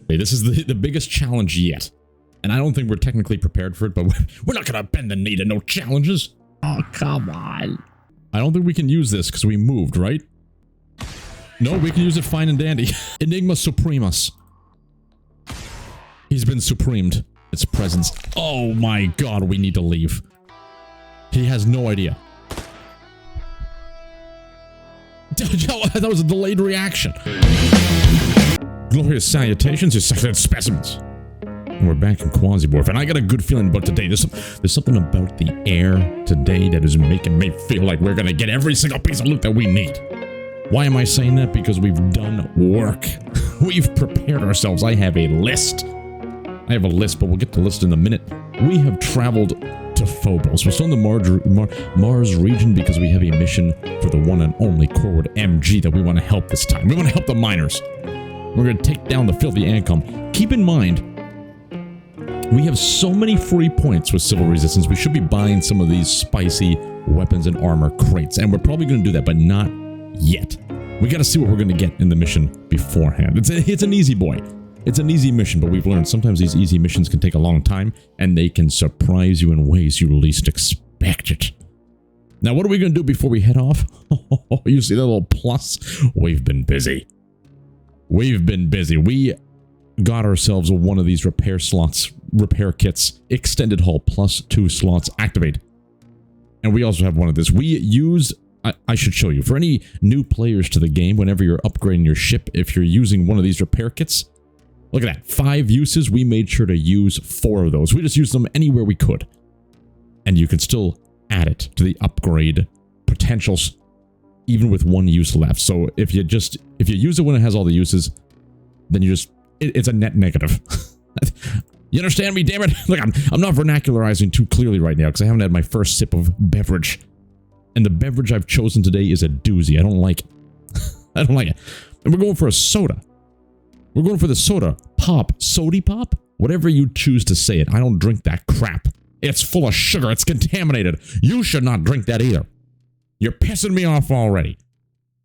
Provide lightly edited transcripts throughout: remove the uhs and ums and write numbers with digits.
Hey, this is the biggest challenge yet. And I don't think we're technically prepared for it, but we're not gonna bend the knee to no challenges. Oh, come on. I don't think we can use this because we moved, right? No, we can use it fine and dandy. Enigma Supremus. He's been supremed. Its presence. Oh my god, we need to leave. He has no idea. That was a delayed reaction. Glorious salutations, your succulent specimens. And we're back in Quasimorph, and I got a good feeling about today. There's something about the air today that is making me feel like we're gonna get every single piece of loot that we need. Why am I saying that? Because we've done work. We've prepared ourselves. I have a list. I have a list, but we'll get to the list in a minute. We have traveled to Phobos. We're still in the Mars region because we have a mission for the one and only Corward MG that we want to help this time. We want to help the miners. We're going to take down the filthy Ancom. Keep in mind, we have so many free points with civil resistance. We should be buying some of these spicy weapons and armor crates, and we're probably going to do that, but not yet. We got to see what we're going to get in the mission beforehand. It's an easy boy. It's an easy mission, but we've learned sometimes these easy missions can take a long time, and they can surprise you in ways you least expect it. Now, what are we going to do before we head off? You see that little plus? We've been busy. We've been busy. We got ourselves one of these repair kits, extended hull plus 2 slots, activate. And we also have one of this. We use, I should show you, for any new players to the game, whenever you're upgrading your ship, if you're using one of these repair kits, look at that, 5 uses, we made sure to use 4 of those. We just used them anywhere we could. And you can still add it to the upgrade potentials, even with 1 use left. So if you use it when it has all the uses, then it's a net negative. You understand me, damn it? Look, I'm not vernacularizing too clearly right now because I haven't had my first sip of beverage. And the beverage I've chosen today is a doozy. I don't like it. I don't like it. And we're going for a soda. We're going for the soda pop. Sody pop? Whatever you choose to say it. I don't drink that crap. It's full of sugar. It's contaminated. You should not drink that either. You're pissing me off already.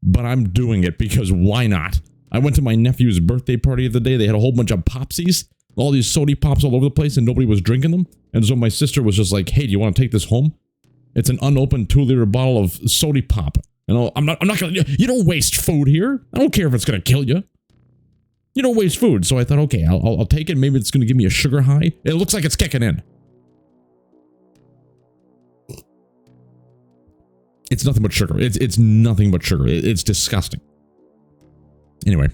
But I'm doing it because why not? I went to my nephew's birthday party of the day. They had a whole bunch of popsies. All these sody pops all over the place and nobody was drinking them. And so my sister was just like, hey, do you want to take this home? It's an unopened 2-liter bottle of sody pop. And I'm not gonna, you don't waste food here. I don't care if it's gonna kill you. You don't waste food. So I thought, okay, I'll take it. Maybe it's gonna give me a sugar high. It looks like it's kicking in. It's nothing but sugar. It's nothing but sugar. It's disgusting. Anyway,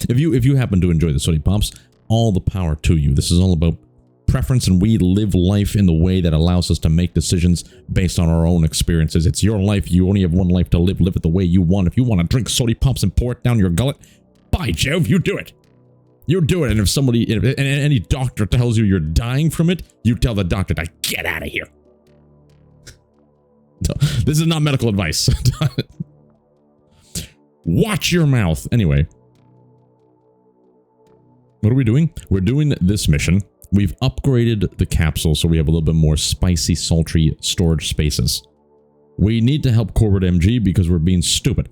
if you happen to enjoy the sody pops, all the power to you. This is all about preference, and we live life in the way that allows us to make decisions based on our own experiences. It's your life. You only have one life to live. Live it the way you want. If you want to drink sody pops and pour it down your gullet, by Jove, you do it. You do it. And if somebody, and any doctor tells you you're dying from it, you tell the doctor to get out of here. This is not medical advice. Watch your mouth. Anyway. What are we doing? We're doing this mission. We've upgraded the capsule so we have a little bit more spicy, sultry storage spaces. We need to help Corward MG because we're being stupid.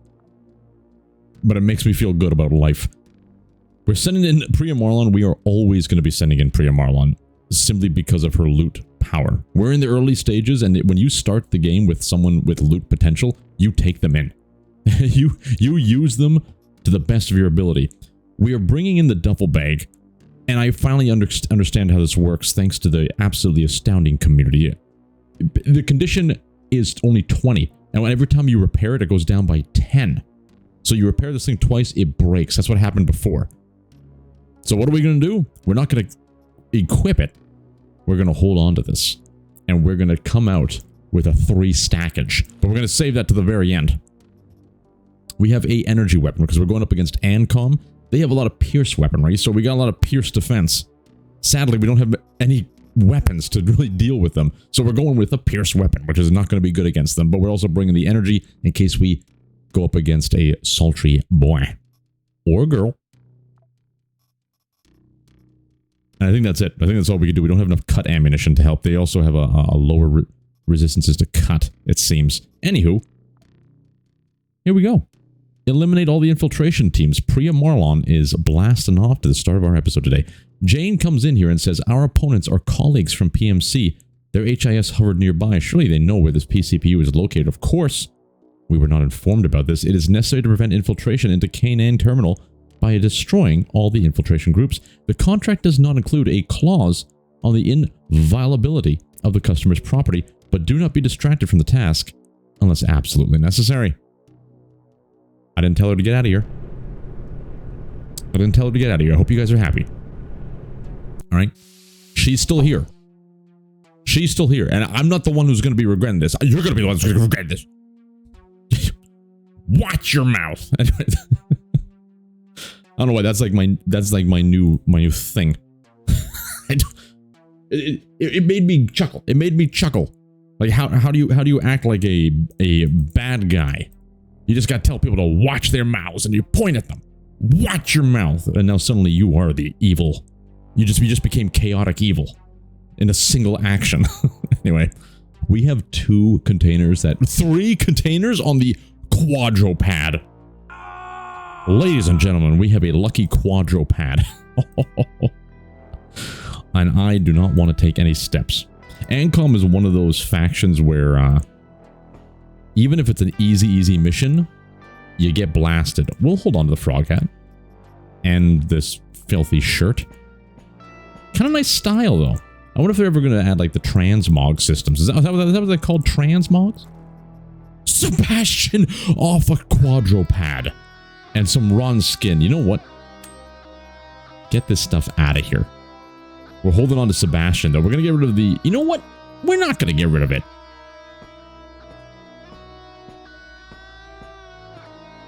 But it makes me feel good about life. We're sending in Priya Marlon. We are always going to be sending in Priya Marlon simply because of her loot power. We're in the early stages, and when you start the game with someone with loot potential, you take them in. you use them to the best of your ability. We are bringing in the duffel bag, and I finally understand how this works thanks to the absolutely astounding community. The condition is only 20, and every time you repair it, it goes down by 10. So you repair this thing twice, it breaks. That's what happened before. So what are we going to do? We're not going to equip it. We're going to hold on to this, and we're going to come out with a 3 stackage, but we're going to save that to the very end. We have a energy weapon because we're going up against Ancom. They have a lot of pierce weaponry, so we got a lot of pierce defense. Sadly, we don't have any weapons to really deal with them, so we're going with a pierce weapon, which is not going to be good against them, but we're also bringing the energy in case we go up against a sultry boy or girl. And I think that's it. I think that's all we can do. We don't have enough cut ammunition to help. They also have a lower resistances to cut, it seems. Anywho, here we go. Eliminate all the infiltration teams. Priya Marlon is blasting off to the start of our episode today. Jane comes in here and says, our opponents are colleagues from PMC. Their HIS hovered nearby. Surely they know where this PCPU is located. Of course, we were not informed about this. It is necessary to prevent infiltration into Canaan Terminal by destroying all the infiltration groups. The contract does not include a clause on the inviolability of the customer's property, but do not be distracted from the task unless absolutely necessary. I didn't tell her to get out of here. I didn't tell her to get out of here. I hope you guys are happy. All right. She's still here. She's still here. And I'm not the one who's going to be regretting this. You're going to be the one who's going to regret this. Watch your mouth. I don't know why. That's like my new thing. It made me chuckle. It made me chuckle. Like how do you act like a bad guy? You just got to tell people to watch their mouths and you point at them. Watch your mouth. And now suddenly you are the evil. You just became chaotic evil in a single action. Anyway, we have 3 containers on the quadruped. Ladies and gentlemen, we have a lucky quadruped. And I do not want to take any steps. ANCOM is one of those factions where even if it's an easy mission, you get blasted. We'll hold on to the frog hat. And this filthy shirt. Kind of nice style, though. I wonder if they're ever going to add, like, the transmog systems. Is that what they're called? Transmogs? Sebastian off a quadruped. And some Ron skin. You know what? Get this stuff out of here. We're holding on to Sebastian, though. We're going to get rid of the... You know what? We're not going to get rid of it.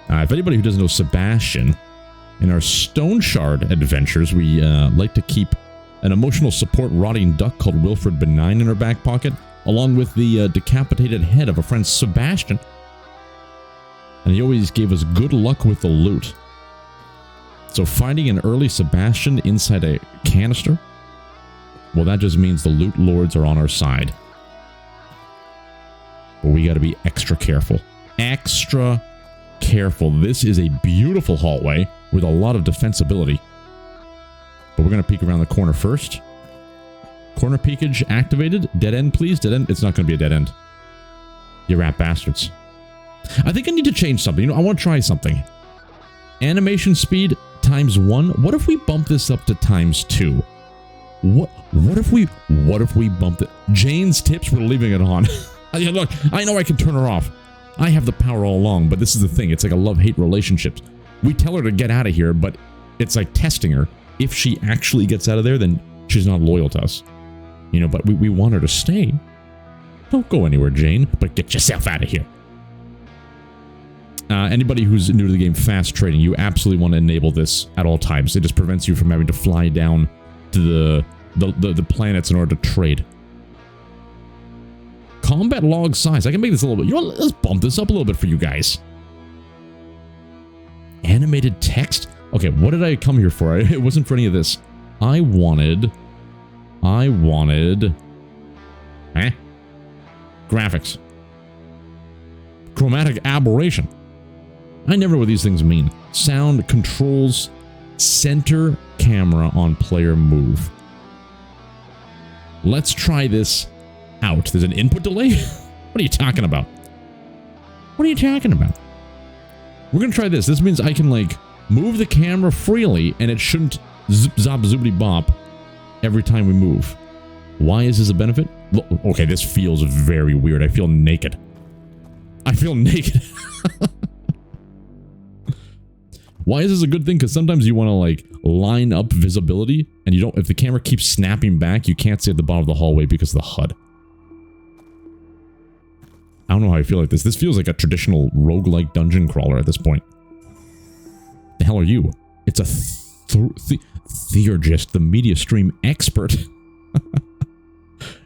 If anybody who doesn't know Sebastian, in our Stone Shard adventures, we like to keep an emotional support rotting duck called Wilfred Benign in our back pocket, along with the decapitated head of a friend Sebastian. And he always gave us good luck with the loot. So finding an early Sebastian inside a canister, well, that just means the loot lords are on our side. But we got to be extra careful. Extra careful. This is a beautiful hallway with a lot of defensibility. But we're going to peek around the corner first. Corner peekage activated. Dead end, please. Dead end. It's not going to be a dead end. You rat bastards. I think I need to change something. You know, I want to try something. Animation speed ×1. What if we bump this up to ×2? What if we bump it? Jane's tips, we're leaving it on. Look, I know I can turn her off. I have the power all along, but this is the thing. It's like a love-hate relationship. We tell her to get out of here, but it's like testing her. If she actually gets out of there, then she's not loyal to us. You know, but we want her to stay. Don't go anywhere, Jane, but get yourself out of here. Anybody who's new to the game, fast trading, you absolutely want to enable this at all times. It just prevents you from having to fly down to the planets in order to trade. Combat log size. I can make this a little bit. You know what? Let's bump this up a little bit for you guys. Animated text? Okay, what did I come here for? It wasn't for any of this. I wanted... graphics. Chromatic aberration. I never know what these things mean. Sound controls center camera on player move. Let's try this out. There's an input delay? What are you talking about? What are you talking about? We're going to try this. This means I can, like, move the camera freely and it shouldn't zip, zop, zoobity bop every time we move. Why is this a benefit? Look, okay, this feels very weird. I feel naked. I feel naked. Why is this a good thing? Because sometimes you want to, like, line up visibility, and you don't, if the camera keeps snapping back, you can't see at the bottom of the hallway because of the HUD. I don't know how I feel like this. This feels like a traditional roguelike dungeon crawler at this point. The hell are you? It's a theurgist, the media stream expert.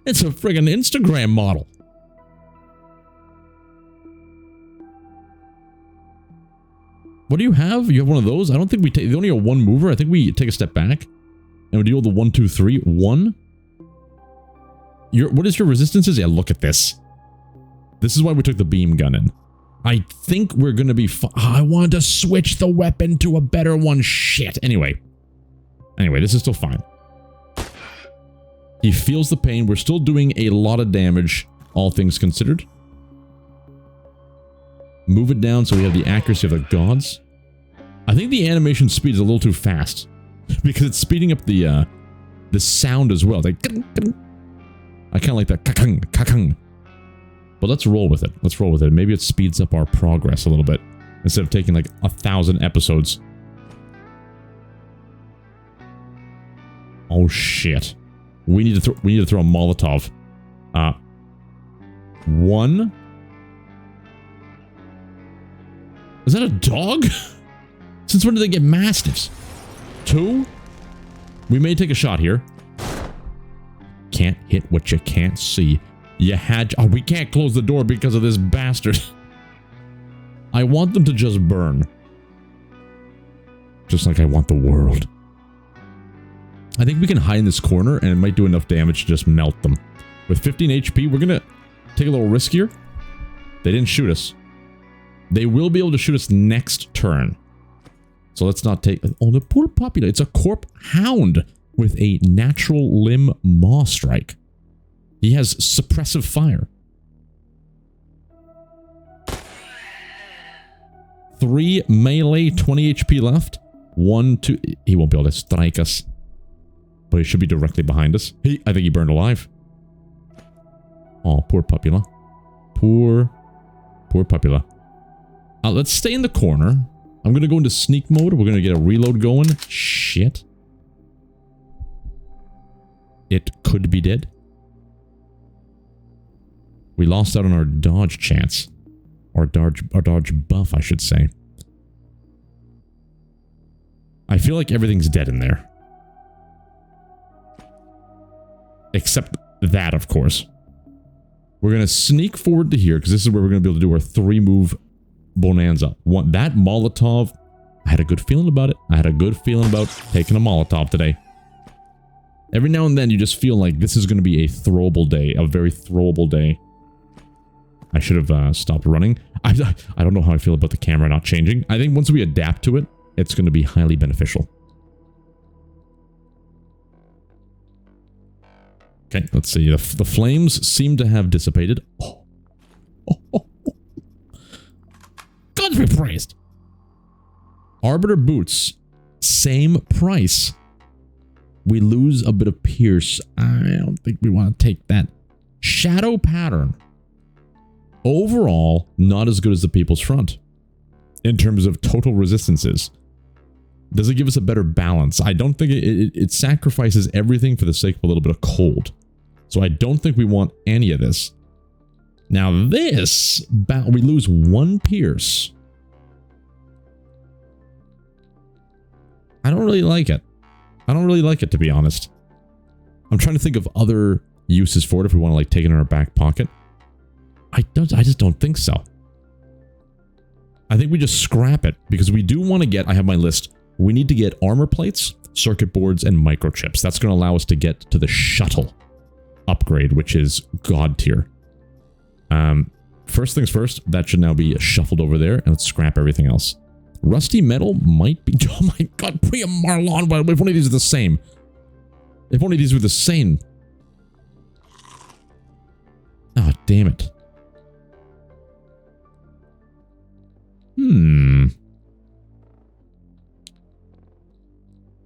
It's a friggin' Instagram model. What do you have? You have one of those? I don't think we take... They only have one mover. I think we take a step back. And we deal the 1, 2, 3. 1. What is your resistances? Yeah, look at this. This is why we took the beam gun in. I think we're going to be I wanted to switch the weapon to a better one. Shit. Anyway, this is still fine. He feels the pain. We're still doing a lot of damage, all things considered. Move it down so we have the accuracy of the gods. I think the animation speed is a little too fast because it's speeding up the sound as well. Like, I kind of like that kakang, kakang. But let's roll with it. Let's roll with it. Maybe it speeds up our progress a little bit instead of taking like 1,000 episodes. Oh shit. We need to throw a Molotov. One. Is that a dog? Since when did they get mastiffs? 2. We may take a shot here. Can't hit what you can't see. You had... Oh, we can't close the door because of this bastard. I want them to just burn. Just like I want the world. I think we can hide in this corner and it might do enough damage to just melt them. With 15 HP, we're gonna take a little risk here. They didn't shoot us. They will be able to shoot us next turn. So let's not take... Oh, the poor puppy. It's a Corp Hound with a natural limb maw strike. He has suppressive fire. 3 melee, 20 HP left. 1, 2... He won't be able to strike us. But he should be directly behind us. I think he burned alive. Oh, poor Pupula. Poor Pupula. Let's stay in the corner. I'm going to go into sneak mode. We're going to get a reload going. Shit. It could be dead. We lost out on our dodge chance. Or dodge buff, I should say. I feel like everything's dead in there. Except that, of course. We're going to sneak forward to here, because this is where we're going to be able to do our 3-move bonanza. That Molotov, I had a good feeling about it. I had a good feeling about taking a Molotov today. Every now and then, you just feel like this is going to be a throwable day. A very throwable day. I should have stopped running. I don't know how I feel about the camera not changing. I think once we adapt to it, it's going to be highly beneficial. Okay, let's see. The flames seem to have dissipated. Oh. God be praised. Arbiter boots. Same price. We lose a bit of pierce. I don't think we want to take that. Shadow pattern. Overall, not as good as the People's Front. In terms of total resistances. Does it give us a better balance? I don't think it sacrifices everything for the sake of a little bit of cold. So I don't think we want any of this. Now this, we lose 1 pierce. I don't really like it. I don't really like it, to be honest. I'm trying to think of other uses for it if we want to like take it in our back pocket. I just don't think so. I think we just scrap it because we do want to get, I have my list. We need to get armor plates, circuit boards, and microchips. That's going to allow us to get to the shuttle upgrade, which is god tier. First things first, that should now be shuffled over there, and let's scrap everything else. Rusty metal might be... Oh my god, Priya Marlon, if only these are the same. If only these were the same. Oh, damn it.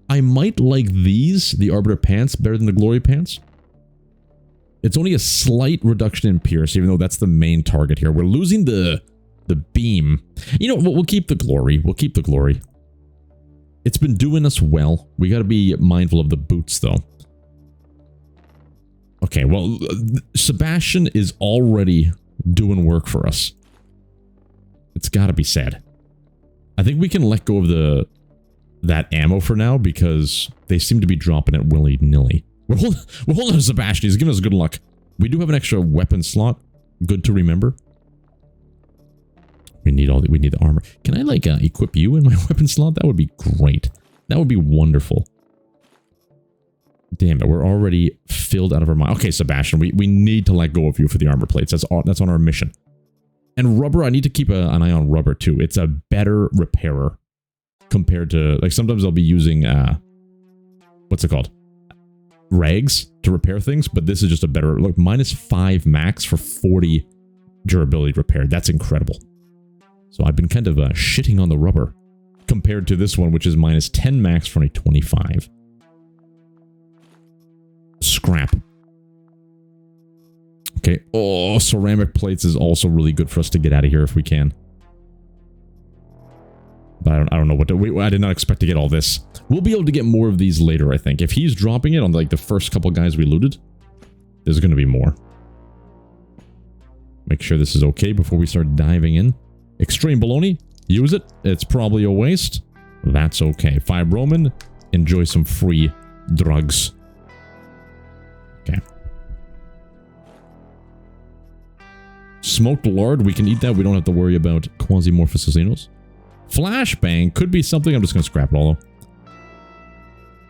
I might like these, the Arbiter pants, better than the Glory pants. It's only a slight reduction in pierce, even though that's the main target here. We're losing the beam. You know, we'll keep the Glory. We'll keep the Glory. It's been doing us well. We got to be mindful of the boots, though. Okay, well, Sebastian is already doing work for us. It's got to be said. I think we can let go of that ammo for now because they seem to be dropping it willy-nilly. We're holding Sebastian. He's giving us good luck. We do have an extra weapon slot. Good to remember. We need the armor. Can I like equip you in my weapon slot? That would be great. That would be wonderful. Damn it, we're already filled out of our mind. Okay, Sebastian, we need to let go of you for the armor plates. That's on our mission. And rubber, I need to keep an eye on rubber too. It's a better repairer compared to, like, sometimes I'll be using, what's it called? Rags to repair things, but this is just a better, look, -5 max for 40 durability repair. That's incredible. So I've been kind of shitting on the rubber compared to this one, which is -10 max for only 25. Scrap. Okay. Oh, ceramic plates is also really good for us to get out of here if we can. But I don't know what to... I did not expect to get all this. We'll be able to get more of these later, I think. If he's dropping it on, like, the first couple guys we looted, there's going to be more. Make sure this is okay before we start diving in. Extreme baloney. Use it. It's probably a waste. That's okay. Fibromin. Enjoy some free drugs. Okay. Smoked lard. We can eat that. We don't have to worry about Quasimorph assassinos. Flashbang could be something. I'm just going to scrap it all, though.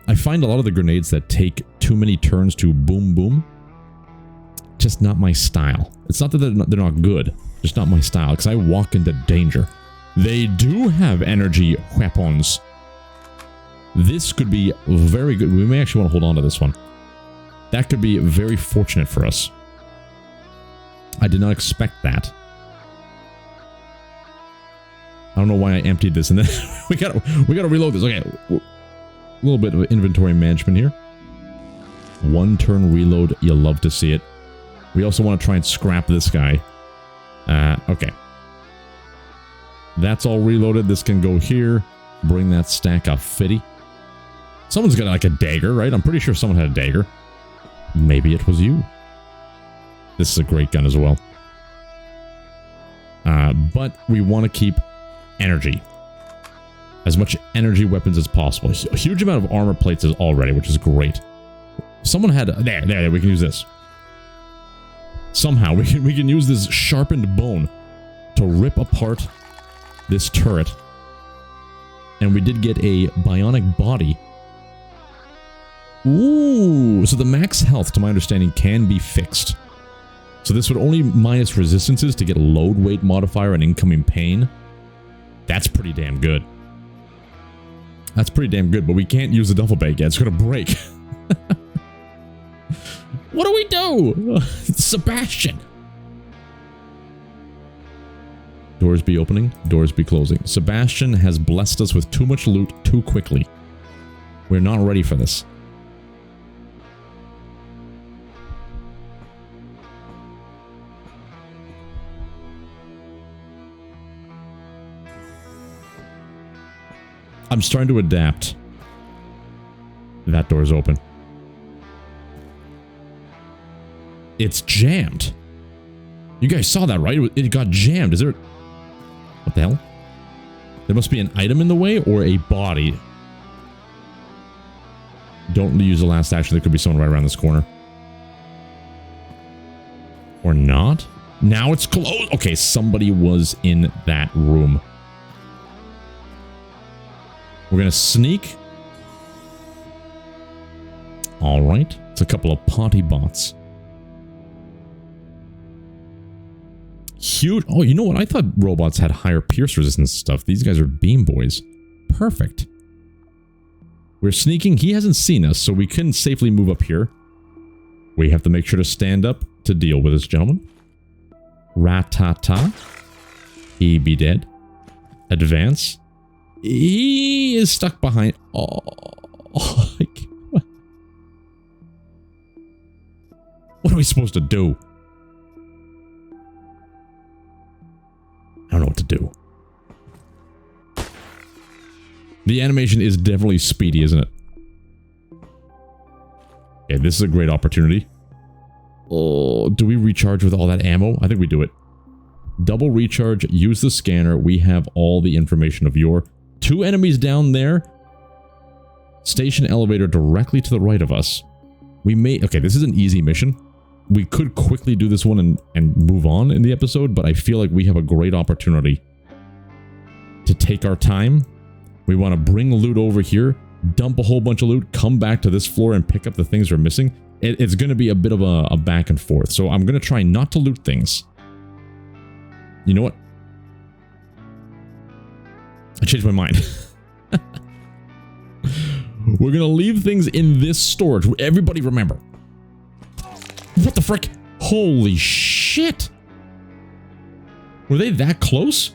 I find a lot of the grenades that take too many turns to boom boom. Just not my style. It's not that they're not good. Just not my style, because I walk into danger. They do have energy weapons. This could be very good. We may actually want to hold on to this one. That could be very fortunate for us. I did not expect that. I don't know why I emptied this, and then we gotta reload this. Okay, a little bit of inventory management here. 1 turn reload. You'll love to see it. We also want to try and scrap this guy. Okay. That's all reloaded. This can go here. Bring that stack of 50. Someone's got like a dagger, right? I'm pretty sure someone had a dagger. Maybe it was you. This is a great gun as well. But we want to keep energy. As much energy weapons as possible. A huge amount of armor plates is already, which is great. Someone had... There, we can use this. Somehow, we can use this sharpened bone to rip apart this turret. And we did get a bionic body. Ooh, so the max health, to my understanding, can be fixed. So this would only minus resistances to get a load weight modifier and incoming pain. That's pretty damn good. That's pretty damn good, but we can't use the duffel bag yet. It's going to break. What do we do? Sebastian. Doors be opening, doors be closing. Sebastian has blessed us with too much loot too quickly. We're not ready for this. I'm starting to adapt. That door's open. It's jammed. You guys saw that, right? It got jammed. Is there... What the hell? There must be an item in the way or a body. Don't use the last action. There could be someone right around this corner. Or not? Now it's closed. Okay, somebody was in that room. We're going to sneak. All right. It's a couple of potty bots. Huge. Oh, you know what? I thought robots had higher pierce resistance stuff. These guys are beam boys. Perfect. We're sneaking. He hasn't seen us, so we can safely move up here. We have to make sure to stand up to deal with this gentleman. Rat-ta-ta. He be dead. Advance. He is stuck behind. Oh, what are we supposed to do? I don't know what to do. The animation is definitely speedy, isn't it? Okay, this is a great opportunity. Oh, do we recharge with all that ammo? I think we do it. Double recharge, use the scanner. We have all the information of your... 2 enemies down there. Station elevator directly to the right of us. We may... Okay, this is an easy mission. We could quickly do this one and move on in the episode, but I feel like we have a great opportunity to take our time. We want to bring loot over here, dump a whole bunch of loot, come back to this floor and pick up the things we're missing. It's going to be a bit of a back and forth, so I'm going to try not to loot things. You know what? I changed my mind. We're gonna leave things in this storage. Everybody remember. What the frick? Holy shit! Were they that close?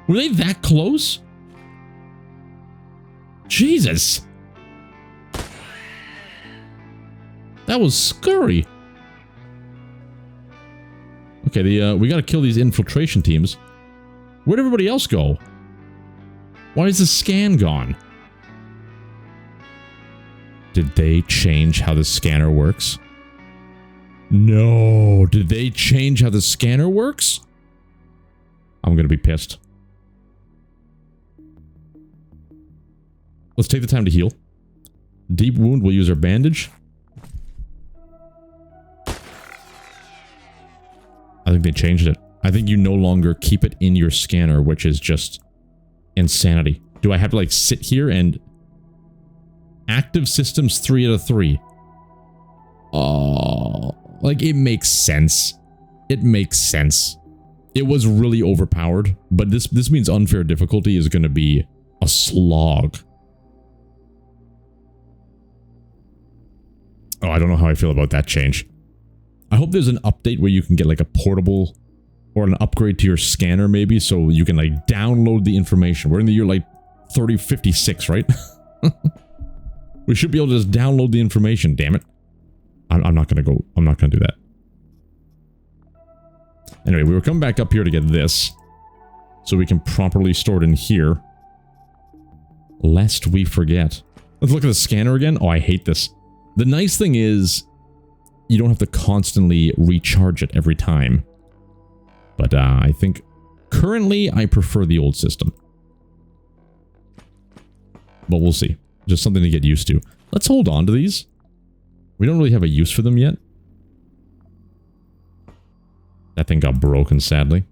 Were they that close? Jesus! That was scary. Okay, we gotta kill these infiltration teams. Where'd everybody else go? Why is the scan gone? Did they change how the scanner works? No. Did they change how the scanner works? I'm gonna be pissed. Let's take the time to heal. Deep wound, we'll use our bandage. I think they changed it. I think you no longer keep it in your scanner, which is just insanity. Do I have to like sit here and... Active systems 3 out of 3. Oh, like it makes sense. It makes sense. It was really overpowered, but this means unfair difficulty is going to be a slog. Oh, I don't know how I feel about that change. I hope there's an update where you can get like a portable or an upgrade to your scanner maybe, so you can like download the information. We're in the year like 3056, right? We should be able to just download the information, damn it. I'm not gonna go, I'm not gonna do that. Anyway, we were coming back up here to get this, so we can properly store it in here, lest we forget. Let's look at the scanner again. Oh, I hate this. The nice thing is, you don't have to constantly recharge it every time. But I think, currently, I prefer the old system. But we'll see. Just something to get used to. Let's hold on to these. We don't really have a use for them yet. That thing got broken, sadly.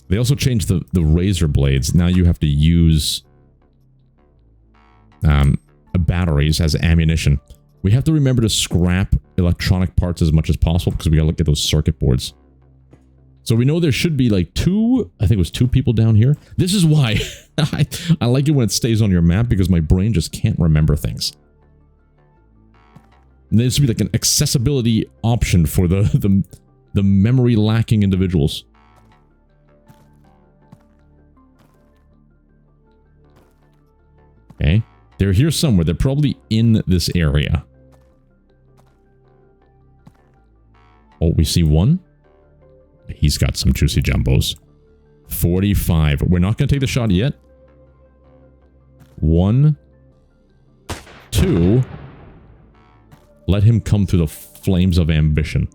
They also changed the razor blades. Now you have to use batteries as ammunition. We have to remember to scrap electronic parts as much as possible because we gotta look at those circuit boards. So we know there should be like two, I think it was 2 people down here. This is why I like it when it stays on your map because my brain just can't remember things. And there should be like an accessibility option for the memory lacking individuals. Okay. They're here somewhere. They're probably in this area. Oh, we see one. He's got some juicy jumbos. 45. We're not going to take the shot yet. 1, 2. Let him come through the flames of ambition.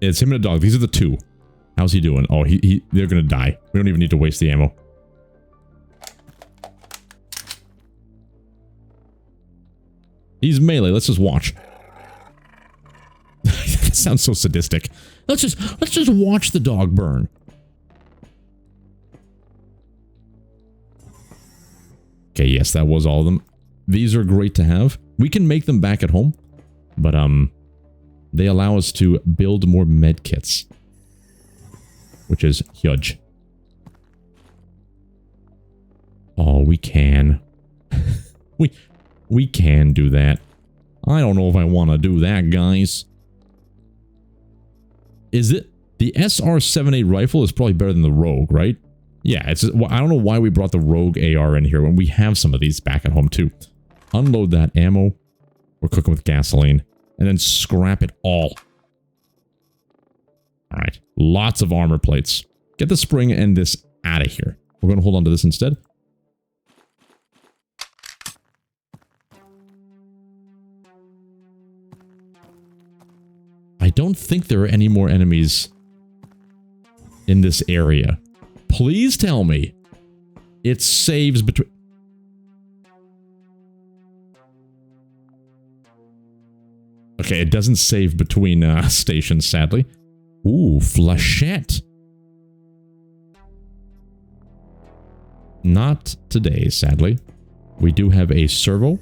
It's him and a dog. These are the 2. How's he doing? Oh, they're going to die. We don't even need to waste the ammo. He's melee. Let's just watch. That sounds so sadistic. Let's just watch the dog burn. Okay, yes, that was all of them. These are great to have. We can make them back at home, but they allow us to build more med kits, which is huge. Oh, we can. We can do that. I don't know if I want to do that, guys. Is it? The SR-78 rifle is probably better than the Rogue, right? Yeah, it's. I don't know why we brought the Rogue AR in here when we have some of these back at home too. Unload that ammo. We're cooking with gasoline. And then scrap it all. Alright. Lots of armor plates. Get the spring and this out of here. We're going to hold on to this instead. I don't think there are any more enemies in this area. Please tell me it saves between... Okay, it doesn't save between stations, sadly. Ooh, flechette. Not today, sadly. We do have a servo.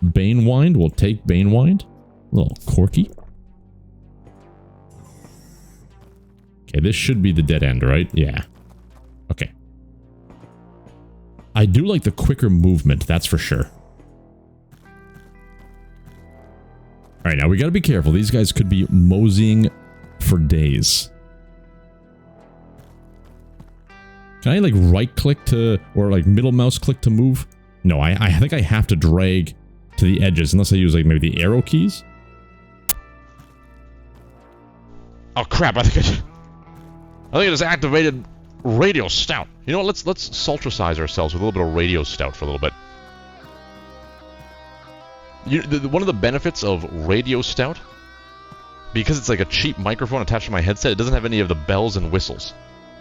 Banewind. We'll take Banewind. A little quirky. Okay, this should be the dead end, right? Yeah. Okay. I do like the quicker movement, that's for sure. Alright, now we gotta be careful. These guys could be moseying for days. Can I, like, right-click to... or, like, middle mouse click to move? No, I think I have to drag to the edges, unless I use, like, maybe the arrow keys. Oh, crap, I think I just activated Radio Stout. You know what, let's sultricize ourselves with a little bit of Radio Stout for a little bit. One of the benefits of Radio Stout, because it's like a cheap microphone attached to my headset, it doesn't have any of the bells and whistles.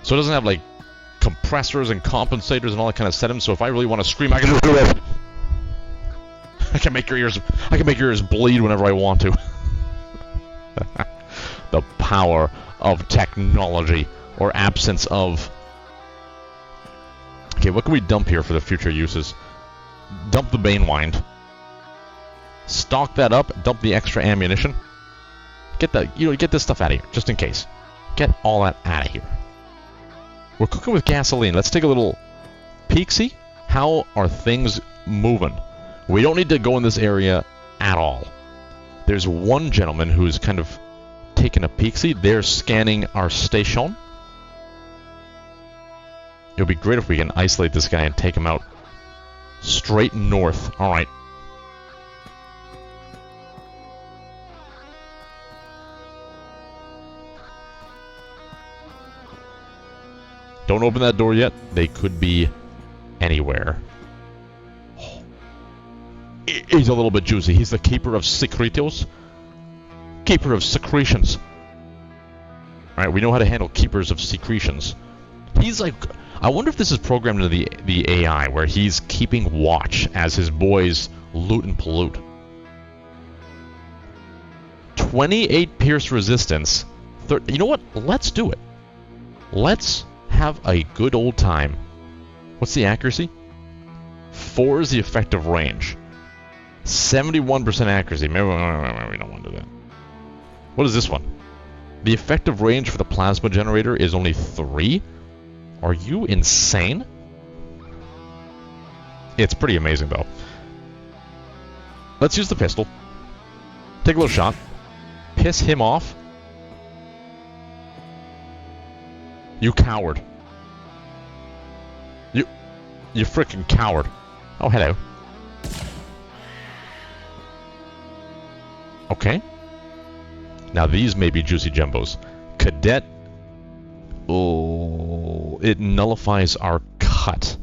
So it doesn't have, like, compressors and compensators and all that kind of settings, so if I really want to scream, I can just do it. I can make your ears bleed whenever I want to. The power of technology, or absence of. Okay, what can we dump here for the future uses? Dump the Banewind. Stock that up, dump the extra ammunition. Get this stuff out of here, just in case. Get all that out of here. We're cooking with gasoline. Let's take a little peek-see. How are things moving? We don't need to go in this area at all. There's one gentleman who's kind of taking a peek-see. They're scanning our station. It would be great if we can isolate this guy and take him out. Straight north. Alright. Don't open that door yet. They could be anywhere. Oh. He's a little bit juicy. He's the keeper of secretos. Keeper of secretions. Alright, we know how to handle keepers of secretions. He's like... I wonder if this is programmed into the AI, where he's keeping watch as his boys loot and pollute. 28 pierce resistance. You know what? Let's do it. Let's have a good old time. What's the accuracy? 4 is the effective range. 71% accuracy. Maybe we don't want to do that. What is this one? The effective range for the plasma generator is only 3? Are you insane? It's pretty amazing, though. Let's use the pistol. Take a little shot. Piss him off. You coward. You freaking coward. Oh, hello. Okay. Now these may be juicy jumbos. Cadet. Oh, it nullifies our cut.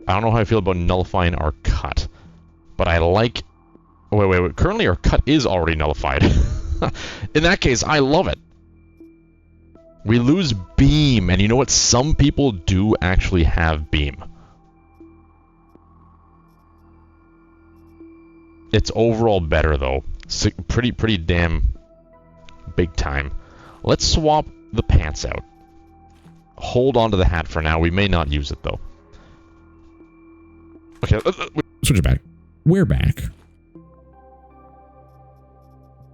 I don't know how I feel about nullifying our cut, but I like... Wait. Currently our cut is already nullified. In that case, I love it. We lose beam, and you know what? Some people do actually have beam. It's overall better, though. Pretty damn big time. Let's swap the pants out. Hold on to the hat for now. We may not use it, though. Okay, switch it back. We're back.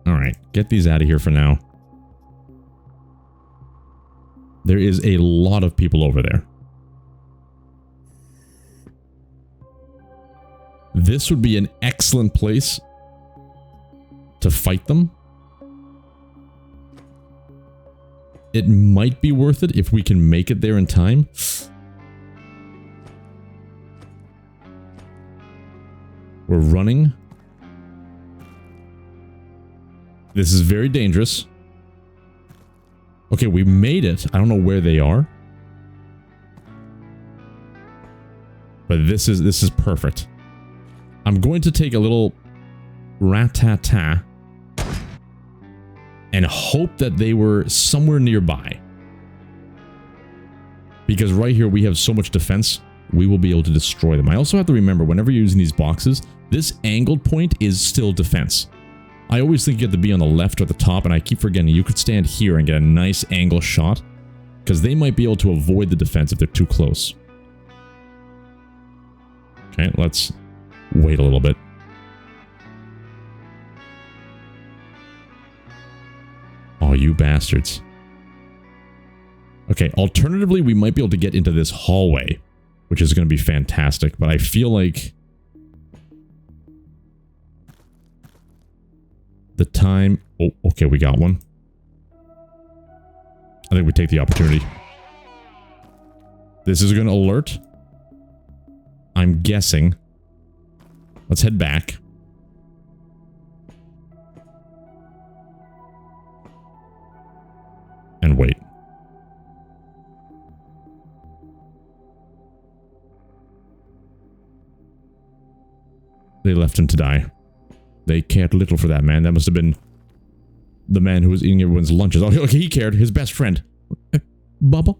Alright, get these out of here for now. There is a lot of people over there. This would be an excellent place to fight them. It might be worth it if we can make it there in time. We're running. This is very dangerous. Okay, we made it. I don't know where they are. But this is perfect. I'm going to take a little rat-tat-tat and hope that they were somewhere nearby. Because right here we have so much defense, we will be able to destroy them. I also have to remember, whenever you're using these boxes, this angled point is still defense. I always think you have to be on the left or the top, and I keep forgetting you could stand here and get a nice angle shot, because they might be able to avoid the defense if they're too close. Okay, let's wait a little bit. Oh, you bastards. Okay, alternatively, we might be able to get into this hallway, which is going to be fantastic, but I feel like the time... Oh, okay, we got one. I think we take the opportunity. This is going to alert. I'm guessing. Let's head back. And wait. They left him to die. They cared little for that man. That must have been the man who was eating everyone's lunches. Oh, okay, he cared. His best friend. Bubba.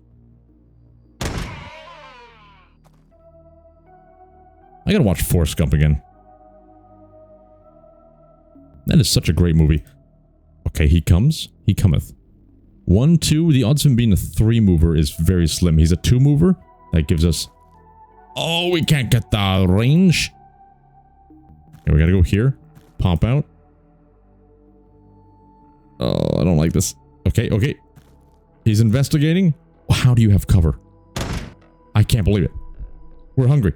I gotta watch Forrest Gump again. That is such a great movie. Okay, he comes. He cometh. 1, 2. The odds of him being a 3 mover is very slim. He's a 2 mover. That gives us... Oh, we can't get the range. Okay, we gotta go here. Pop out. Oh, I don't like this. Okay, okay. He's investigating. How do you have cover? I can't believe it. We're hungry.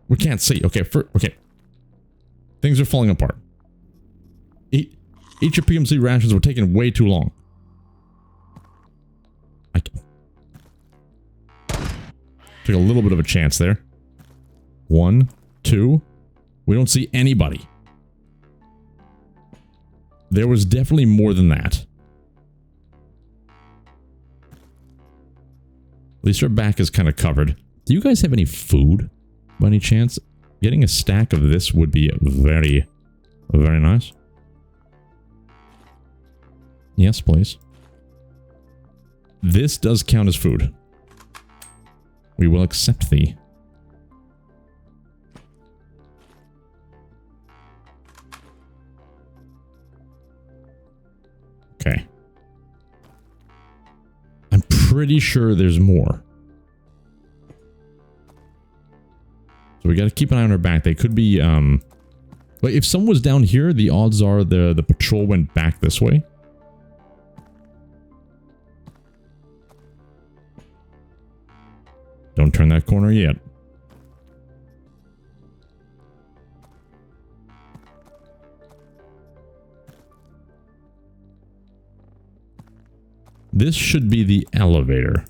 We can't see. Okay, okay. Things are falling apart. Each of PMC rations were taking way too long. I took a little bit of a chance there. 1, 2. We don't see anybody. There was definitely more than that. At least our back is kind of covered. Do you guys have any food by any chance? Getting a stack of this would be very, very nice. Yes, please. This does count as food. We will accept thee. Okay. I'm pretty sure there's more. So we got to keep an eye on our back. They could be, but if someone was down here, the odds are the patrol went back this way. Don't turn that corner yet. This should be the elevator.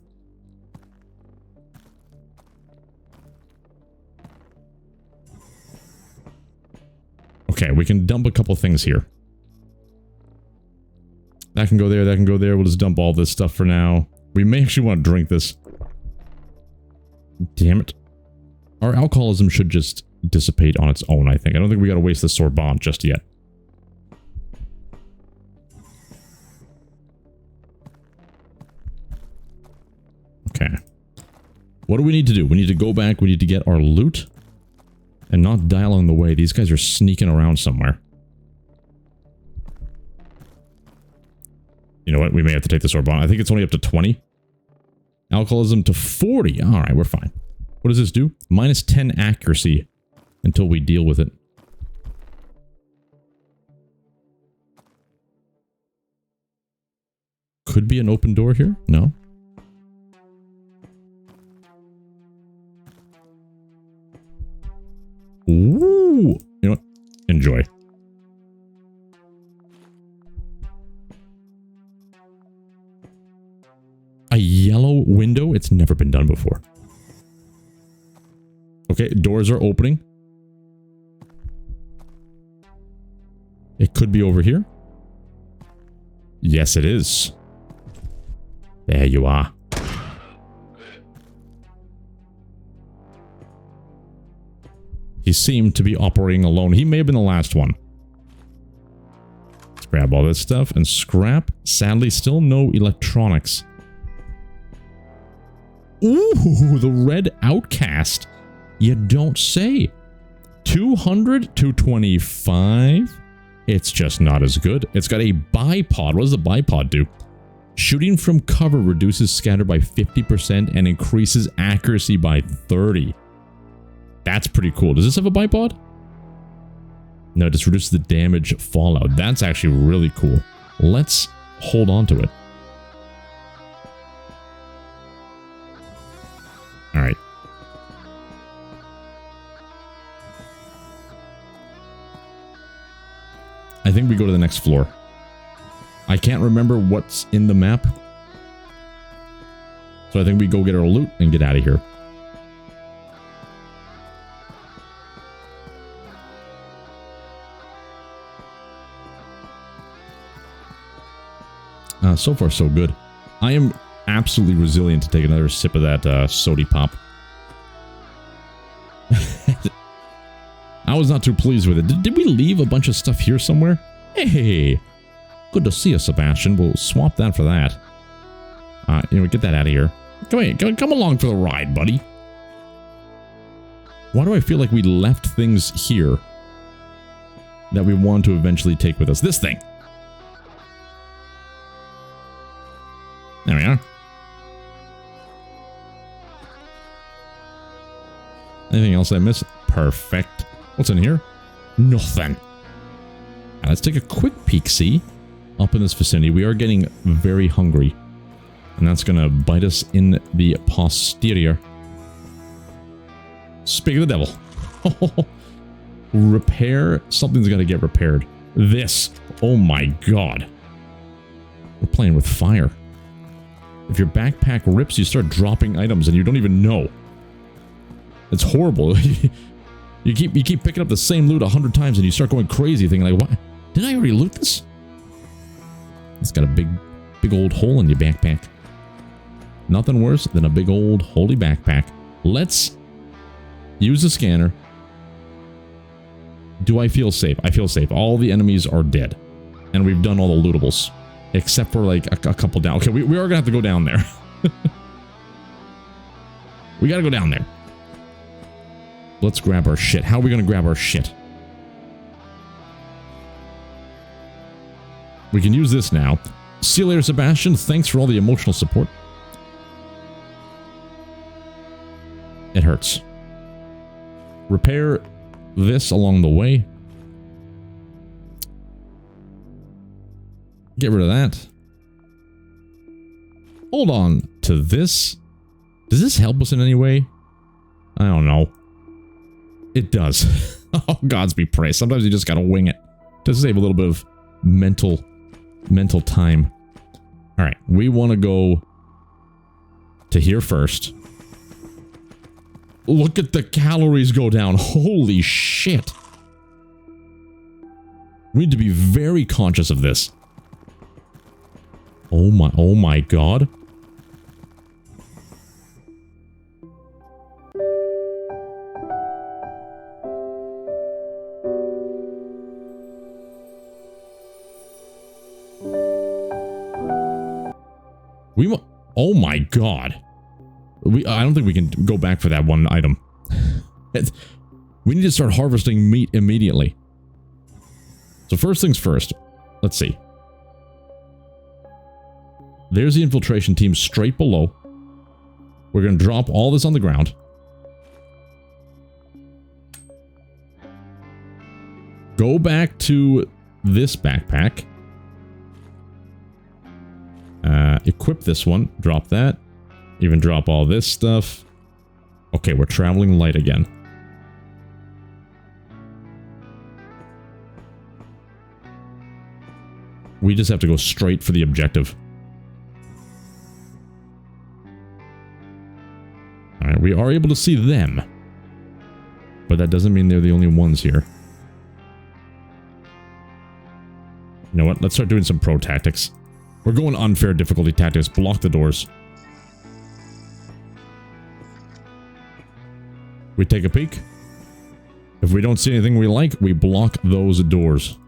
Okay, we can dump a couple things here. That can go there, that can go there. We'll just dump all this stuff for now. We may actually want to drink this. Damn it. Our alcoholism should just dissipate on its own, I think. I don't think we gotta waste the sorbonne just yet. Okay. What do we need to do? We need to go back. We need to get our loot. And not die along the way. These guys are sneaking around somewhere. You know what? We may have to take the sorbonne. I think it's only up to 20. Alcoholism to 40. Alright, we're fine. What does this do? Minus 10 accuracy until we deal with it. Could be an open door here? No? Ooh! You know what? Enjoy. A yellow window? It's never been done before. Okay, doors are opening. It could be over here. Yes, it is. There you are. He seemed to be operating alone. He may have been the last one. Let's grab all this stuff and scrap. Sadly, still no electronics. Ooh, the red outcast. You don't say. 200, 225. It's just not as good. It's got a bipod. What does the bipod do? Shooting from cover reduces scatter by 50% and increases accuracy by 30%. That's pretty cool. Does this have a bipod? No, it just reduces the damage fallout. That's actually really cool. Let's hold on to it. Alright. I think we go to the next floor. I can't remember what's in the map. So I think we go get our loot and get out of here. So far, so good. I am absolutely resilient to take another sip of that sody pop. I was not too pleased with it. Did we leave a bunch of stuff here somewhere? Hey, good to see you, Sebastian. We'll swap that for that. Get that out of here. Come along for the ride, buddy. Why do I feel like we left things here that we want to eventually take with us? This thing. There we are. Anything else I missed? Perfect. What's in here? Nothing. Now let's take a quick peek-see up in this vicinity. We are getting very hungry. And that's going to bite us in the posterior. Speak of the devil. Repair. Something's got to get repaired. This. Oh my god. We're playing with fire. If your backpack rips, you start dropping items and you don't even know. It's horrible. You keep picking up the same loot 100 times and you start going crazy thinking like, what? Did I already loot this? It's got a big old hole in your backpack. Nothing worse than a big old holy backpack. Let's use the scanner. Do I feel safe? I feel safe. All the enemies are dead. And we've done all the lootables. Except for like a couple down. Okay, we are going to have to go down there. We got to go down there. Let's grab our shit. How are we going to grab our shit? We can use this now. See you later, Sebastian. Thanks for all the emotional support. It hurts. Repair this along the way. Get rid of that. Hold on to this. Does this help us in any way? I don't know. It does. Oh, gods be praised. Sometimes you just gotta wing it to save a little bit of mental time. All right, we want to go to here first. Look at the calories go down. Holy shit. We need to be very conscious of this. Oh my god. Oh my god. I don't think we can go back for that one item. We need to start harvesting meat immediately. So first things first. Let's see. There's the infiltration team straight below. We're going to drop all this on the ground. Go back to this backpack. Equip this one. Drop that. Even drop all this stuff. Okay, we're traveling light again. We just have to go straight for the objective. Alright, we are able to see them. But that doesn't mean they're the only ones here. You know what? Let's start doing some pro tactics. We're going unfair difficulty tactics. Block the doors. We take a peek. If we don't see anything we like, we block those doors.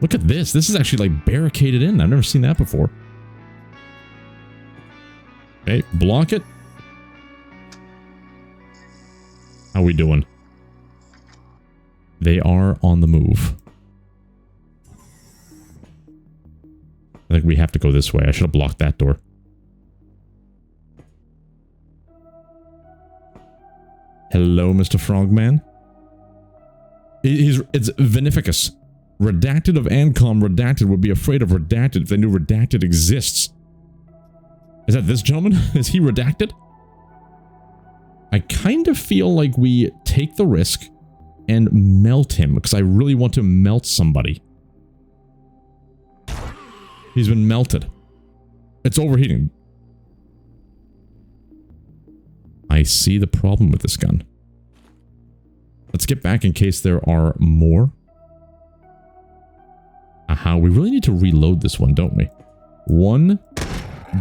Look at this. This is actually like barricaded in. I've never seen that before. Okay, block it. How we doing? They are on the move. I think like we have to go this way. I should have blocked that door. Hello, Mr. Frogman. It's Vinificus. Redacted of Ancom. Redacted would be afraid of Redacted if they knew Redacted exists. Is that this gentleman? Is he Redacted? I kind of feel like we take the risk and melt him, because I really want to melt somebody. He's been melted. It's overheating. I see the problem with this gun. Let's get back in case there are more. Aha, we really need to reload this one, don't we? One.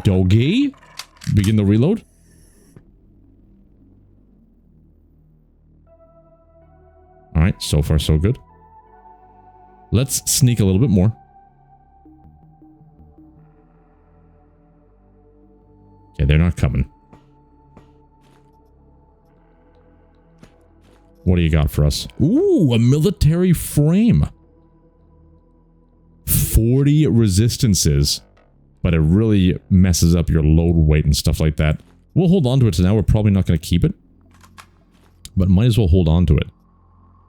Doggy. Begin the reload. Alright, so far so good. Let's sneak a little bit more. Okay, they're not coming. What do you got for us? Ooh, a military frame. 40 resistances. But it really messes up your load weight and stuff like that. We'll hold on to it, so now we're probably not going to keep it. But might as well hold on to it.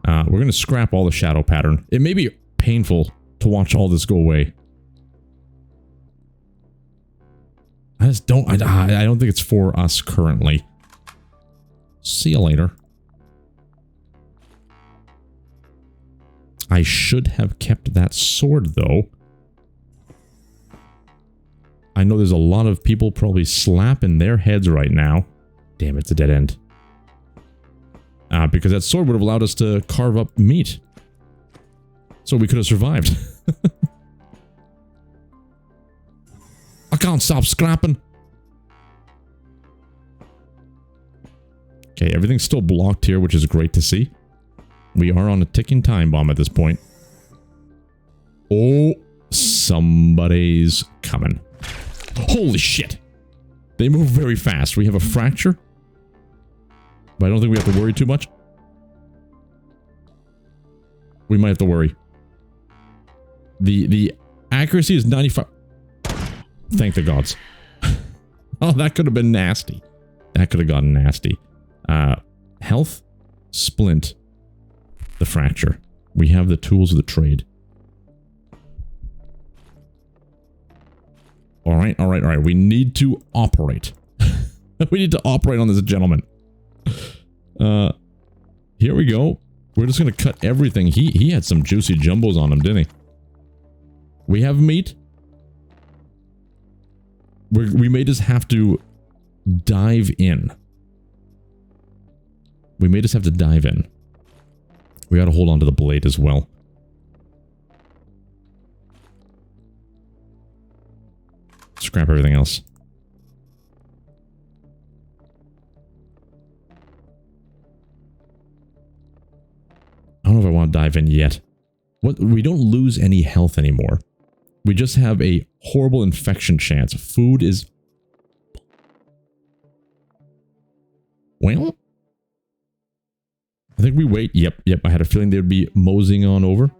We're going to scrap all the shadow pattern. It may be painful to watch all this go away. I just don't... I don't think it's for us currently. See you later. I should have kept that sword, though. I know there's a lot of people probably slapping their heads right now. Damn, it's a dead end. Because that sword would have allowed us to carve up meat. So we could have survived. I can't stop scrapping. Okay, everything's still blocked here, which is great to see. We are on a ticking time bomb at this point. Oh, somebody's coming. Holy shit. They move very fast. We have a fracture. But I don't think we have to worry too much. We might have to worry. The accuracy is 95. Thank the gods. Oh, that could have been nasty. That could have gotten nasty. Health. Splint. The fracture. We have the tools of the trade. Alright, alright, alright. We need to operate. We need to operate on this gentleman. Here we go. We're just gonna cut everything. He had some juicy jumbos on him, didn't he? We have meat. We may just have to dive in. We may just have to dive in. We gotta hold on to the blade as well. Scrap everything else. I don't know if I want to dive in yet. We don't lose any health anymore. We just have a horrible infection chance. Food is... Well... I think we wait. Yep. I had a feeling they would be moseying on over.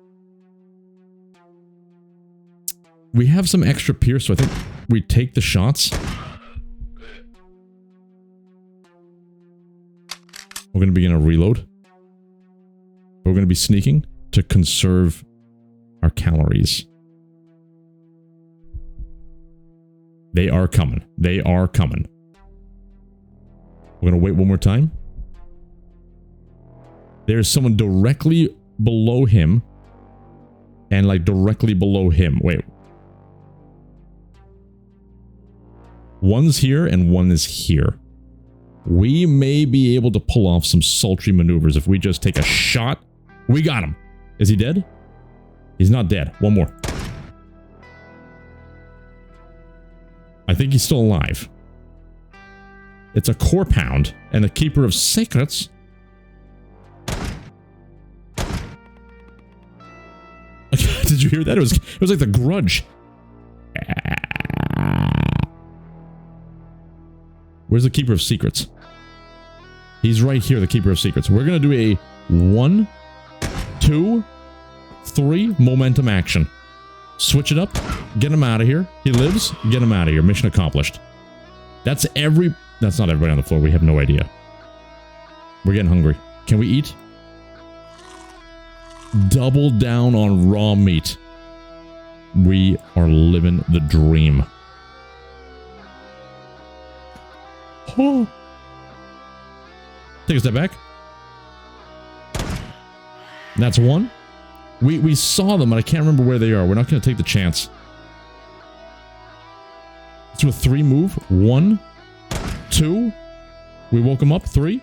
We have some extra pierce, so I think we take the shots. We're going to begin a reload. We're going to be sneaking to conserve our calories. They are coming. They are coming. We're going to wait one more time. There's someone directly below him. And like directly below him. Wait. One's here and one is here. We may be able to pull off some sultry maneuvers if we just take a shot. We got him. Is he dead? He's not dead. One more. I think he's still alive. It's a core pound and a keeper of secrets. Did you hear that? It was like the Grudge. Where's the Keeper of Secrets? He's right here, the Keeper of Secrets. We're going to do a 1, 2, 3 momentum action. Switch it up. Get him out of here. He lives. Get him out of here. Mission accomplished. That's not everybody on the floor. We have no idea. We're getting hungry. Can we eat? Double down on raw meat. We are living the dream. Oh. Take a step back. That's one. We saw them, but I can't remember where they are. We're not going to take the chance. Let's do a 3 move. 1, 2. We woke him up. 3.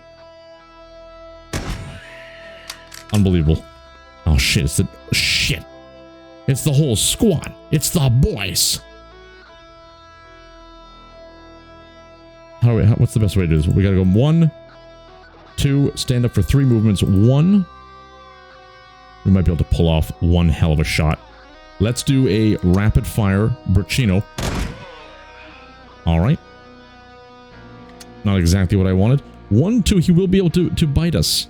Unbelievable. Oh shit! Shit! It's the whole squad. It's the boys. What's the best way to do this? We gotta go 1, 2. Stand up for 3 movements. 1. We might be able to pull off one hell of a shot. Let's do a rapid fire Burchino. Alright. Not exactly what I wanted. 1, 2. He will be able to bite us.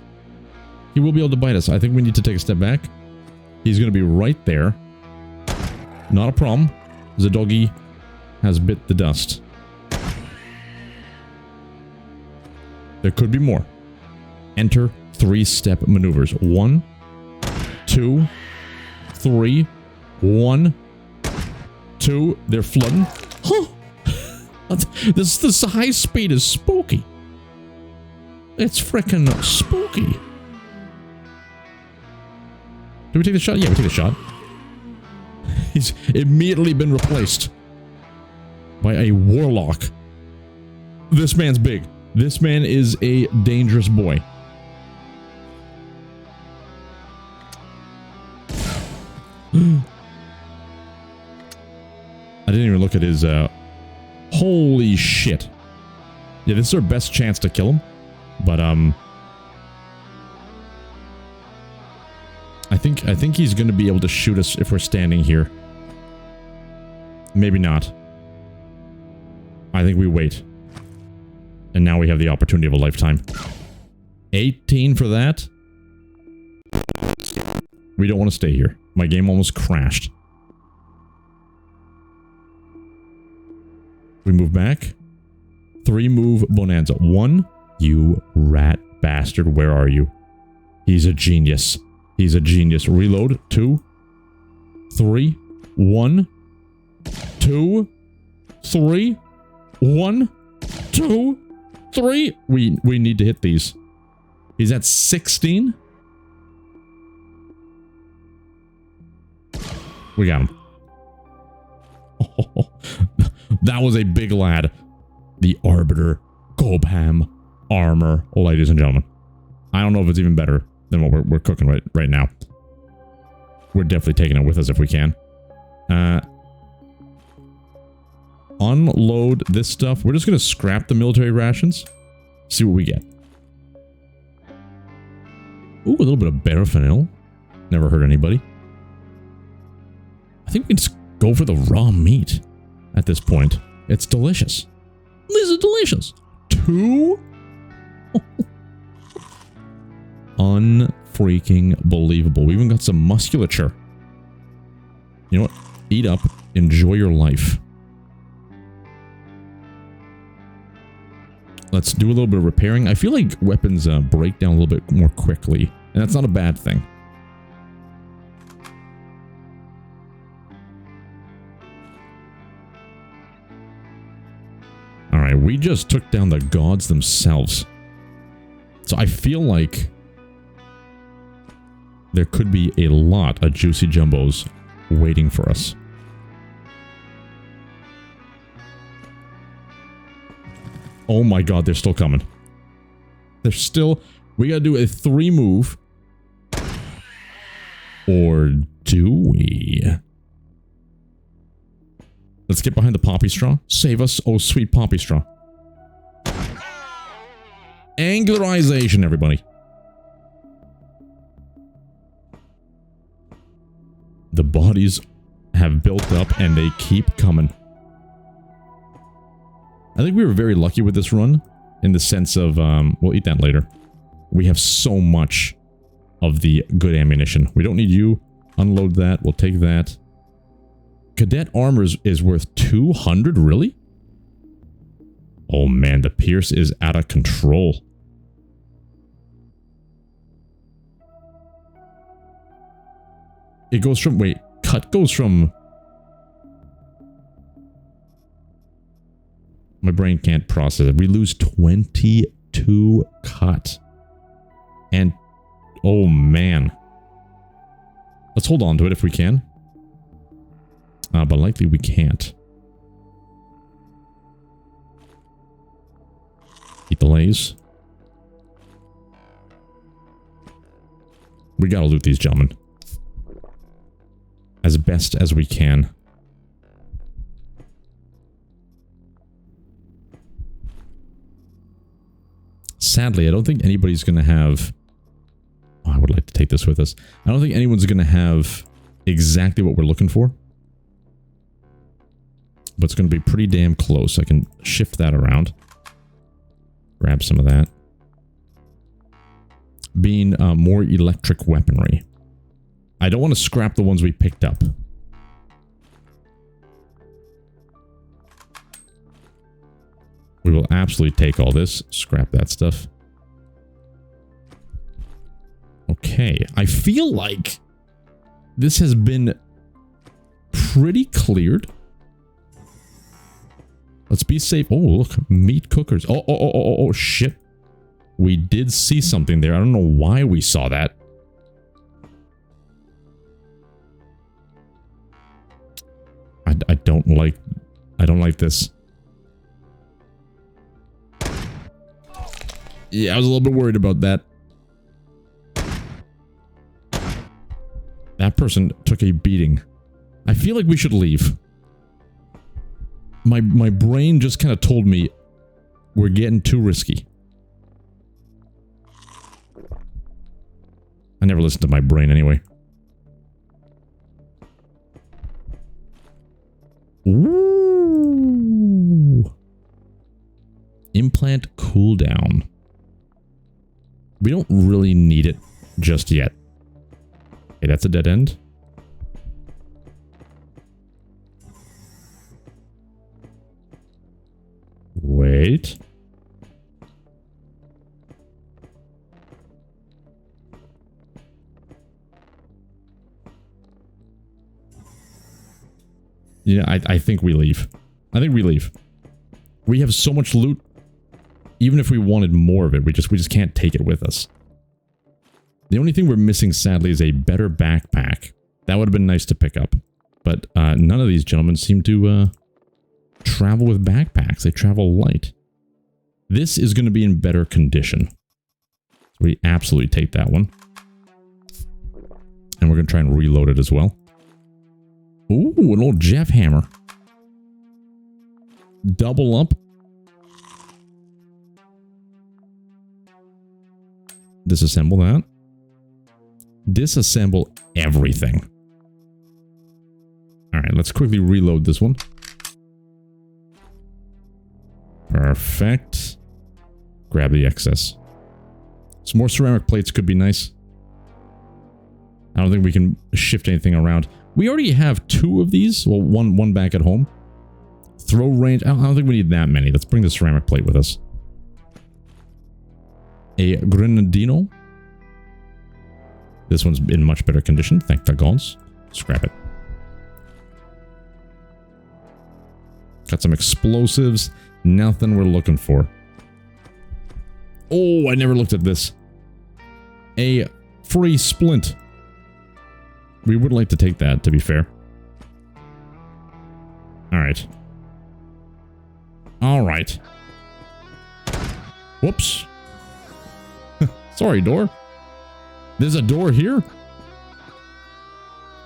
He will be able to bite us. I think we need to take a step back. He's going to be right there. Not a problem. The doggy has bit the dust. There could be more. Enter 3-step maneuvers. 1, 2, 3. 1, 2. They're flooding. Huh. This high speed is spooky. It's freaking spooky. Did we take the shot? Yeah, we took the shot. He's immediately been replaced by a warlock. This man's big. This man is a dangerous boy. I didn't even look at his, holy shit. Yeah, this is our best chance to kill him. But, I think he's going to be able to shoot us if we're standing here. Maybe not. I think we wait. And now we have the opportunity of a lifetime. 18 for that. We don't want to stay here. My game almost crashed. We move back. 3 move bonanza. 1. You rat bastard. Where are you? He's a genius. He's a genius. Reload. 2. 3. 1. 2. 3. 1. 2. 3. We need to hit these. He's at 16. We got him. Oh, that was a big lad. The Arbiter Cobham armor, ladies and gentlemen. I don't know if it's even better than what we're cooking right now. We're definitely taking it with us if we can. Unload this stuff. We're just going to scrap the military rations. See what we get. Ooh, a little bit of Barafenil. Never hurt anybody. I think we can just go for the raw meat at this point. It's delicious. This is delicious. 2? Unfreaking believable. We even got some musculature. You know what? Eat up. Enjoy your life. Let's do a little bit of repairing. I feel like weapons break down a little bit more quickly. And that's not a bad thing. Alright, we just took down the gods themselves. So I feel like there could be a lot of juicy jumbos waiting for us. Oh my god, they're still coming. They're still... We gotta do a 3 move. Or do we? Let's get behind the poppy straw. Save us, oh sweet poppy straw. Angularization, everybody. The bodies have built up and they keep coming. I think we were very lucky with this run in the sense of, we'll eat that later. We have so much of the good ammunition. We don't need you. Unload that. We'll take that. Cadet armor is worth 200, really? Oh man, the Pierce is out of control. It goes from, wait, cut goes from... My brain can't process it. We lose 22 cut. And, oh man. Let's hold on to it if we can. But likely we can't. Eat the lays. We gotta loot these gentlemen. As best as we can. Sadly, I don't think anybody's gonna have... Oh, I would like to take this with us. I don't think anyone's gonna have exactly what we're looking for. But it's going to be pretty damn close. I can shift that around. Grab some of that. Being more electric weaponry. I don't want to scrap the ones we picked up. We will absolutely take all this. Scrap that stuff. Okay. I feel like this has been pretty cleared. Let's be safe. Oh, look. Meat cookers. Oh, shit. We did see something there. I don't know why we saw that. I don't like this. Yeah, I was a little bit worried about that. That person took a beating. I feel like we should leave. My brain just kind of told me we're getting too risky. I never listened to my brain anyway. Ooh. Implant cooldown. We don't really need it just yet. Okay, that's a dead end. Wait. Yeah, I think we leave. I think we leave. We have so much loot. Even if we wanted more of it, we just can't take it with us. The only thing we're missing, sadly, is a better backpack. That would have been nice to pick up. But none of these gentlemen seem to travel with backpacks. They travel light. This is going to be in better condition. So we absolutely take that one. And we're going to try and reload it as well. Ooh, an old Jeff hammer. Double up. Disassemble that. Disassemble everything. Alright, let's quickly reload this one. Perfect. Grab the excess. Some more ceramic plates could be nice. I don't think we can shift anything around. We already have 2 of these. Well, one back at home. Throw range. I don't think we need that many. Let's bring the ceramic plate with us. A Grenadino. This one's in much better condition. Thank the gods. Scrap it. Got some explosives. Nothing we're looking for. Oh, I never looked at this. A free splint. We would like to take that, to be fair. Alright. Alright. Whoops. Sorry, door. There's a door here?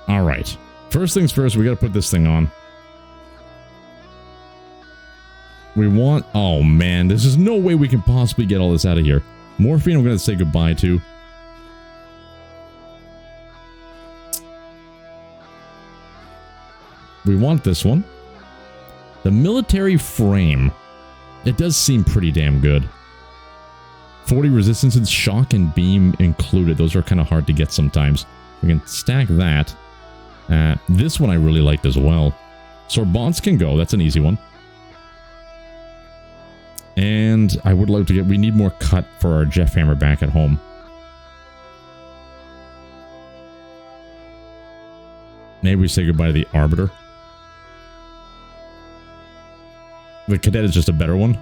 Alright. First things first, we gotta put this thing on. We want... Oh, man. This is no way we can possibly get all this out of here. Morphine, I'm gonna say goodbye to. We want this one. The military frame. It does seem pretty damn good. 40 resistances, shock and beam included. Those are kind of hard to get sometimes. We can stack that. This one I really liked as well. Sorbonts can go. That's an easy one. And I would like to get... We need more cut for our Jeff Hammer back at home. Maybe we say goodbye to the Arbiter. The Cadet is just a better one.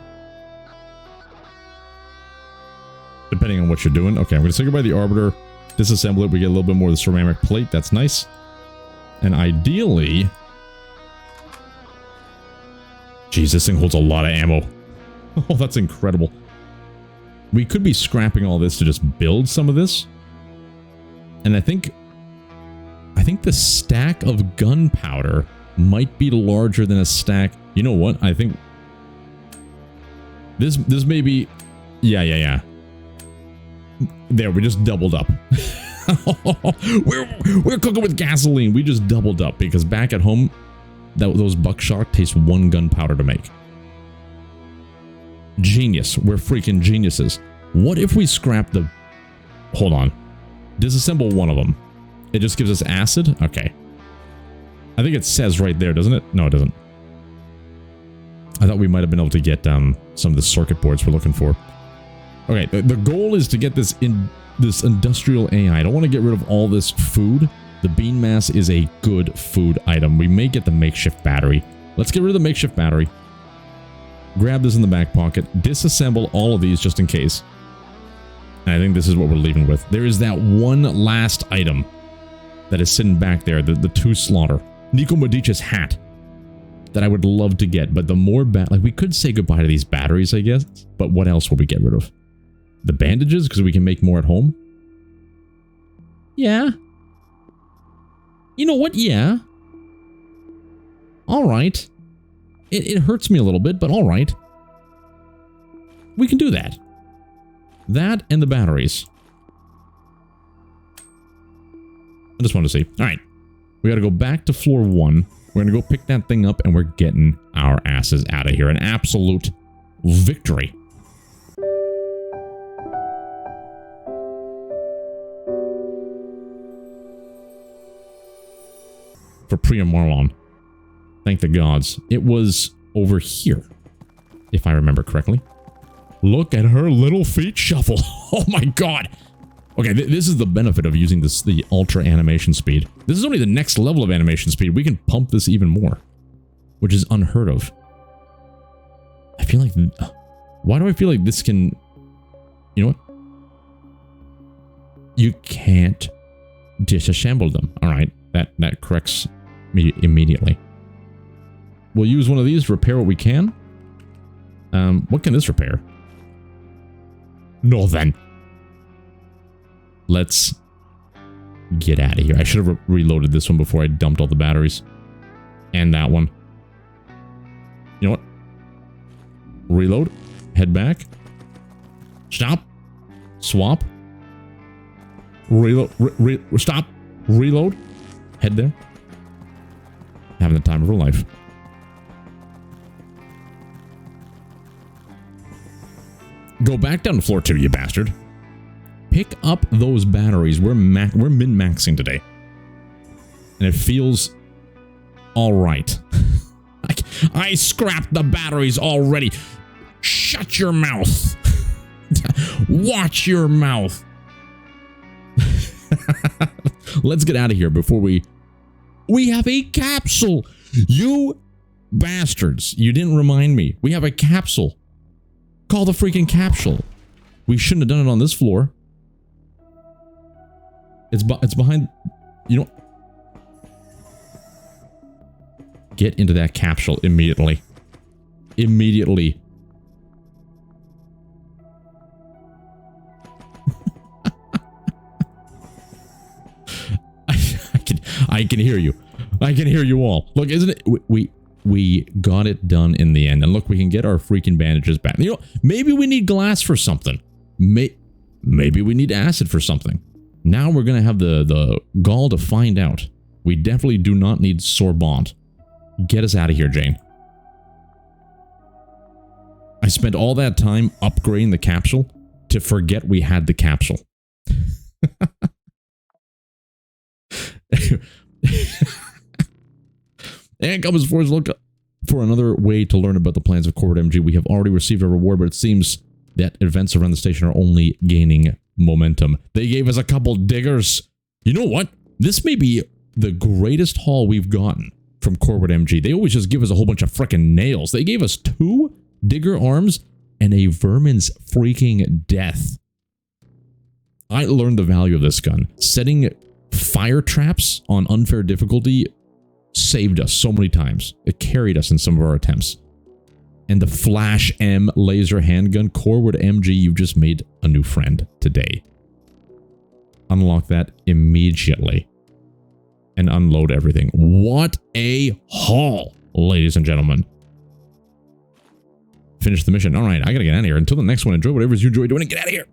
Depending on what you're doing. Okay, I'm going to say goodbye to the Arbiter. Disassemble it. We get a little bit more of the ceramic plate. That's nice. And ideally... Jeez, this thing holds a lot of ammo. Oh, that's incredible. We could be scrapping all this to just build some of this. And I think the stack of gunpowder might be larger than a stack. You know what? I think this may be... Yeah. There, we just doubled up. we're cooking with gasoline. We just doubled up because back at home, those buckshot taste 1 gunpowder to make. Genius. We're freaking geniuses. What if we scrap the... Hold on. Disassemble one of them. It just gives us acid? Okay. I think it says right there, doesn't it? No, it doesn't. I thought we might have been able to get some of the circuit boards we're looking for. Okay, the goal is to get this industrial AI. I don't want to get rid of all this food. The bean mass is a good food item. We may get the makeshift battery. Let's get rid of the makeshift battery. Grab this in the back pocket. Disassemble all of these just in case. And I think this is what we're leaving with. There is that one last item that is sitting back there. The 2 slaughter. Nico Medici's hat. That I would love to get. But the more... Like, we could say goodbye to these batteries, I guess. But what else will we get rid of? The bandages? Because we can make more at home? Yeah. You know what? Yeah. Alright. It hurts me a little bit, but alright. We can do that. That and the batteries. I just want to see. Alright. We got to go back to floor 1. We're going to go pick that thing up and we're getting our asses out of here. An absolute victory. For Priya Marlon. Thank the gods. It was over here, if I remember correctly. Look at her little feet shuffle. Oh my god. Okay, this is the benefit of using the ultra animation speed. This is only the next level of animation speed. We can pump this even more, which is unheard of. I feel like... Why do I feel like this can... You know what? You can't disassemble them. Alright, that corrects me immediately. We'll use one of these to repair what we can. What can this repair? No, then. Let's get out of here. I should have reloaded this one before I dumped all the batteries. And that one. You know what? Reload. Head back. Stop. Swap. Reload. Stop. Reload. Head there. Having the time of her life. Go back down to floor 2, you bastard. Pick up those batteries. We're min-maxing today. And it feels alright. I scrapped the batteries already. Shut your mouth. Watch your mouth. Let's get out of here before we have a capsule. You bastards. You didn't remind me. We have a capsule. Call the freaking capsule. We shouldn't have done it on this floor. It's behind... You know... Get into that capsule immediately. Immediately. I can hear you. I can hear you all. Look, isn't it... We got it done in the end. And look, we can get our freaking bandages back. You know, maybe we need glass for something. Maybe we need acid for something. Now we're going to have the gall to find out. We definitely do not need sorbent. Get us out of here, Jane. I spent all that time upgrading the capsule to forget we had the capsule. And comes forward, look for another way to learn about the plans of Corporate MG. We have already received a reward, but it seems that events around the station are only gaining momentum. They gave us a couple diggers. You know what? This may be the greatest haul we've gotten from Corporate MG. They always just give us a whole bunch of freaking nails. They gave us 2 digger arms and a vermin's freaking death. I learned the value of this gun. Setting fire traps on unfair difficulty saved us so many times. It carried us in some of our attempts. And the Flash M laser handgun, Corwood MG, you've just made a new friend today. Unlock that immediately. And unload everything. What a haul, ladies and gentlemen. Finish the mission. Alright, I gotta get out of here. Until the next one, enjoy whatever you enjoy doing and get out of here.